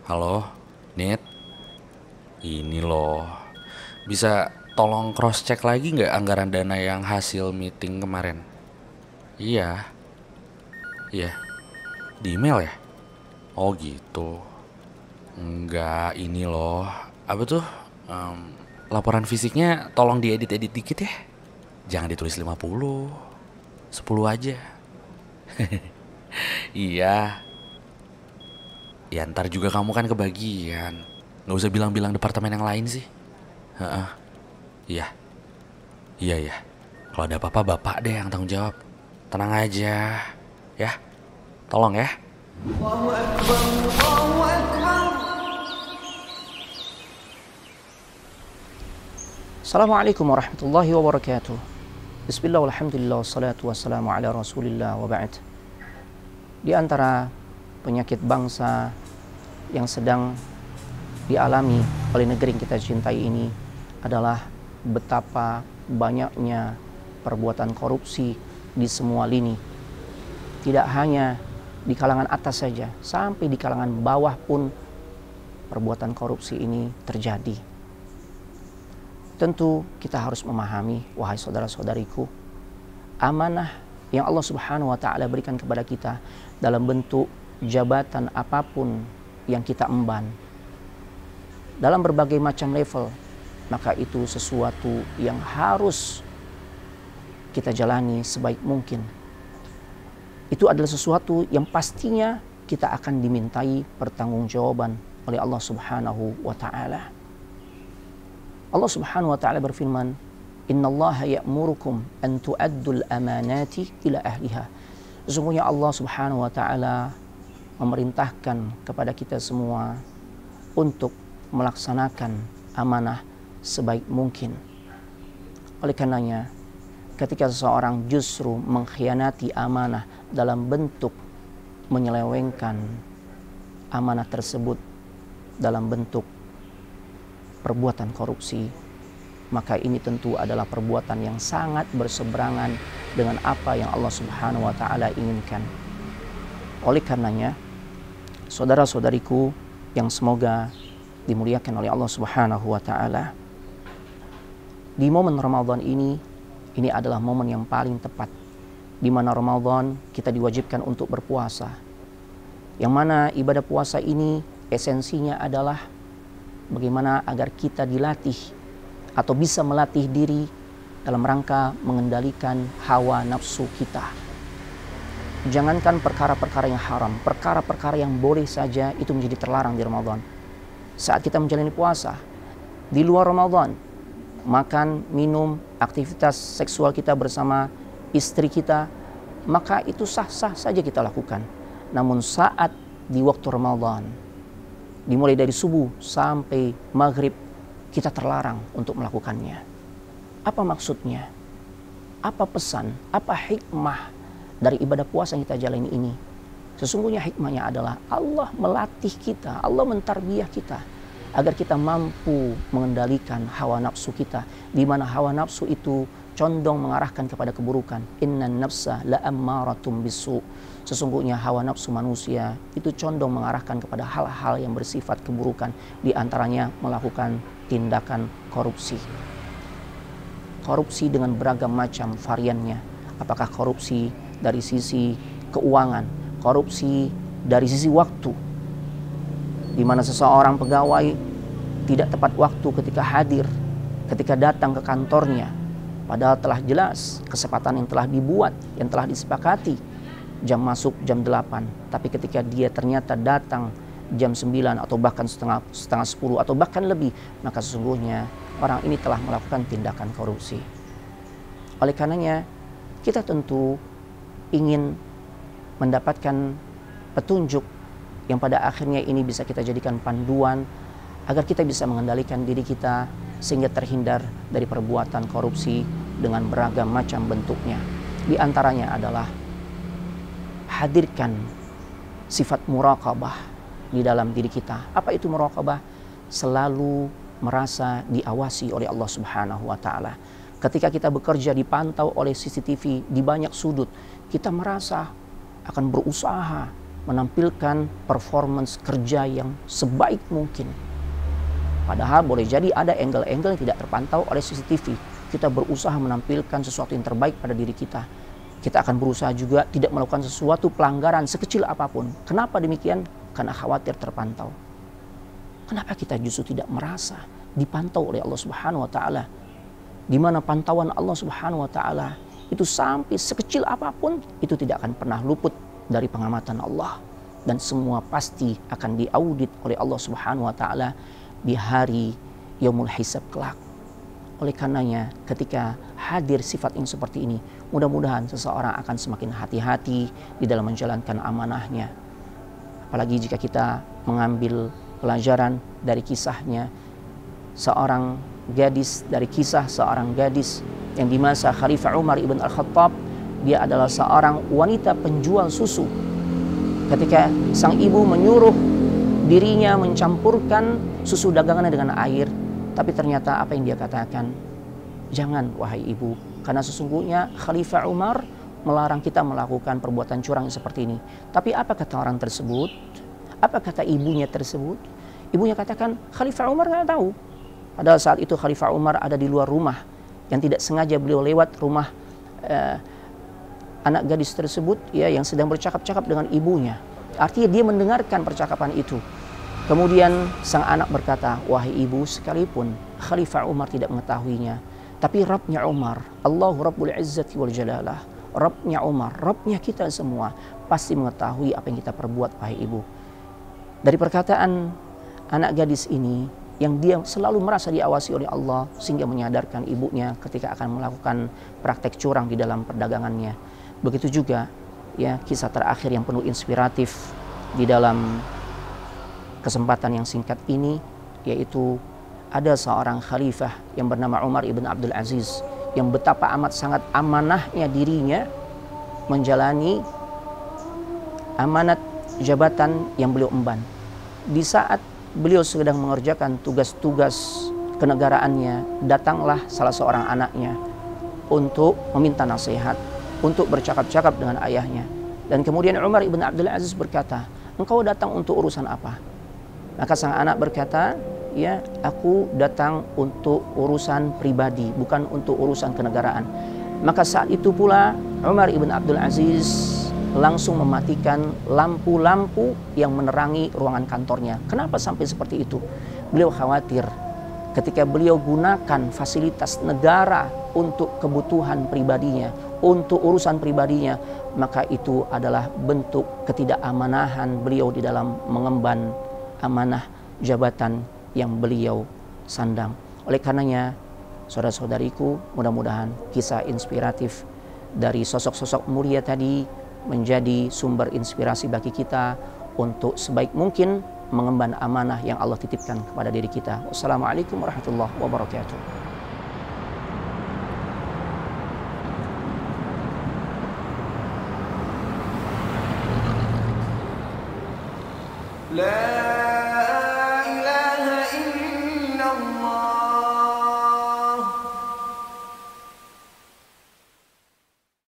Halo, Nit. Ini loh, bisa tolong cross check lagi nggak anggaran dana yang hasil meeting kemarin? Iya, iya, di email ya? Oh gitu. Enggak, ini loh. Apa tuh? Em, Laporan fisiknya tolong diedit-edit dikit ya. Jangan ditulis 50, 10 aja. Iya, ya ntar juga kamu kan kebagian. Nggak usah bilang-bilang departemen yang lain sih. Heeh, iya. Iya ya. Kalau ada apa-apa bapak deh yang tanggung jawab. Tenang aja. Ya, tolong ya. Assalamualaikum warahmatullahi wabarakatuh. Bismillah walhamdulillah wassalatu wassalamu ala rasulillah wa ba'd. Di antara penyakit bangsa yang sedang dialami oleh negeri yang kita cintai ini adalah betapa banyaknya perbuatan korupsi di semua lini. Tidak hanya di kalangan atas saja, sampai di kalangan bawah pun perbuatan korupsi ini terjadi. Tentu kita harus memahami, wahai saudara-saudariku, amanah yang Allah Subhanahu wa taala berikan kepada kita dalam bentuk jabatan apapun yang kita emban dalam berbagai macam level, maka itu sesuatu yang harus kita jalani sebaik mungkin. Itu adalah sesuatu yang pastinya kita akan dimintai pertanggungjawaban oleh Allah Subhanahu wa taala. Allah Subhanahu wa taala berfirman, "Innallaha ya'murukum an tu'addul amanati ila ahliha." Sesungguhnya Allah Subhanahu wa taala memerintahkan kepada kita semua untuk melaksanakan amanah sebaik mungkin. Oleh karenanya, ketika seseorang justru mengkhianati amanah dalam bentuk menyelewengkan amanah tersebut dalam bentuk perbuatan korupsi, maka ini tentu adalah perbuatan yang sangat berseberangan dengan apa yang Allah Subhanahu wa taala inginkan. Oleh karenanya, saudara-saudariku yang semoga dimuliakan oleh Allah Subhanahu wa taala, di momen Ramadan ini adalah momen yang paling tepat di mana Ramadan kita diwajibkan untuk berpuasa. Yang mana ibadah puasa ini esensinya adalah bagaimana agar kita dilatih atau bisa melatih diri dalam rangka mengendalikan hawa nafsu kita. Jangankan perkara-perkara yang haram, perkara-perkara yang boleh saja itu menjadi terlarang di Ramadan. Saat kita menjalani puasa, di luar Ramadan, makan, minum, aktivitas seksual kita bersama istri kita, maka itu sah-sah saja kita lakukan. Namun saat di waktu Ramadan, dimulai dari subuh sampai maghrib, kita terlarang untuk melakukannya. Apa maksudnya? Apa pesan? Apa hikmah dari ibadah puasa yang kita jalani ini? Sesungguhnya hikmahnya adalah Allah melatih kita, Allah mentarbiyah kita agar kita mampu mengendalikan hawa nafsu kita, di mana hawa nafsu itu condong mengarahkan kepada keburukan. Innan nafsa la'ammaratum bisu. Sesungguhnya hawa nafsu manusia itu condong mengarahkan kepada hal-hal yang bersifat keburukan, di antaranya melakukan tindakan korupsi. Korupsi dengan beragam macam variannya. Apakah korupsi dari sisi keuangan, korupsi dari sisi waktu, di mana seseorang pegawai tidak tepat waktu ketika hadir, ketika datang ke kantornya, padahal telah jelas kesepakatan yang telah dibuat, yang telah disepakati, jam masuk jam 8, tapi ketika dia ternyata datang jam 9 atau bahkan setengah 10 atau bahkan lebih, maka sesungguhnya orang ini telah melakukan tindakan korupsi. Oleh karenanya, kita tentu ingin mendapatkan petunjuk yang pada akhirnya ini bisa kita jadikan panduan agar kita bisa mengendalikan diri kita sehingga terhindar dari perbuatan korupsi dengan beragam macam bentuknya. Di antaranya adalah hadirkan sifat muraqabah di dalam diri kita. Apa itu muraqabah? Selalu merasa diawasi oleh Allah Subhanahu wa taala. Ketika kita bekerja dipantau oleh CCTV di banyak sudut, kita merasa akan berusaha menampilkan performance kerja yang sebaik mungkin. Padahal boleh jadi ada angle-angle yang tidak terpantau oleh CCTV. Kita berusaha menampilkan sesuatu yang terbaik pada diri kita. Kita akan berusaha juga tidak melakukan sesuatu pelanggaran sekecil apapun. Kenapa demikian? Karena khawatir terpantau. Kenapa kita justru tidak merasa dipantau oleh Allah Subhanahu wa taala? Di mana pantauan Allah Subhanahu wa taala itu sampai sekecil apapun itu tidak akan pernah luput dari pengamatan Allah, dan semua pasti akan diaudit oleh Allah Subhanahu wa taala di hari yaumul hisab kelak. Oleh karenanya ketika hadir sifat yang seperti ini, mudah-mudahan seseorang akan semakin hati-hati di dalam menjalankan amanahnya. Apalagi jika kita mengambil pelajaran dari kisahnya seorang gadis, dari kisah seorang gadis yang di masa Khalifah Umar ibn Al-Khattab, dia adalah seorang wanita penjual susu. Ketika sang ibu menyuruh dirinya mencampurkan susu dagangannya dengan air, tapi ternyata apa yang dia katakan, jangan wahai ibu, karena sesungguhnya Khalifah Umar melarang kita melakukan perbuatan curang seperti ini. Tapi apa kata orang tersebut? Apa kata ibunya tersebut? Ibunya katakan, Khalifah Umar nggak tahu. Padahal saat itu Khalifah Umar ada di luar rumah, yang tidak sengaja beliau lewat rumah anak gadis tersebut, ya, yang sedang bercakap-cakap dengan ibunya. Artinya dia mendengarkan percakapan itu. Kemudian sang anak berkata, wahai ibu, sekalipun Khalifah Umar tidak mengetahuinya, tapi Rabbnya Umar, Allahu Rabbul Izzati wal Jalalah, Rabbnya Umar, Rabbnya kita semua, pasti mengetahui apa yang kita perbuat, wahai ibu. Dari perkataan anak gadis ini, yang dia selalu merasa diawasi oleh Allah, sehingga menyadarkan ibunya ketika akan melakukan praktek curang di dalam perdagangannya. Begitu juga ya kisah terakhir yang penuh inspiratif di dalam kesempatan yang singkat ini, yaitu ada seorang khalifah yang bernama Umar ibn Abdul Aziz, yang betapa amat sangat amanahnya dirinya menjalani amanat jabatan yang beliau emban. Di saat beliau sedang mengerjakan tugas-tugas kenegaraannya, datanglah salah seorang anaknya untuk meminta nasihat, untuk bercakap-cakap dengan ayahnya. Dan kemudian Umar ibn Abdul Aziz berkata, engkau datang untuk urusan apa? Maka sang anak berkata, ya, aku datang untuk urusan pribadi, bukan untuk urusan kenegaraan. Maka saat itu pula Umar ibn Abdul Aziz langsung mematikan lampu-lampu yang menerangi ruangan kantornya. Kenapa sampai seperti itu? Beliau khawatir ketika beliau gunakan fasilitas negara untuk kebutuhan pribadinya, untuk urusan pribadinya, maka itu adalah bentuk ketidakamaнаhan beliau di dalam mengemban amanah jabatan yang beliau sandang. Oleh karenanya, saudara-saudariku, mudah-mudahan kisah inspiratif dari sosok-sosok mulia tadi menjadi sumber inspirasi bagi kita untuk sebaik mungkin mengemban amanah yang Allah titipkan kepada diri kita. Wassalamualaikum warahmatullahi wabarakatuh. لا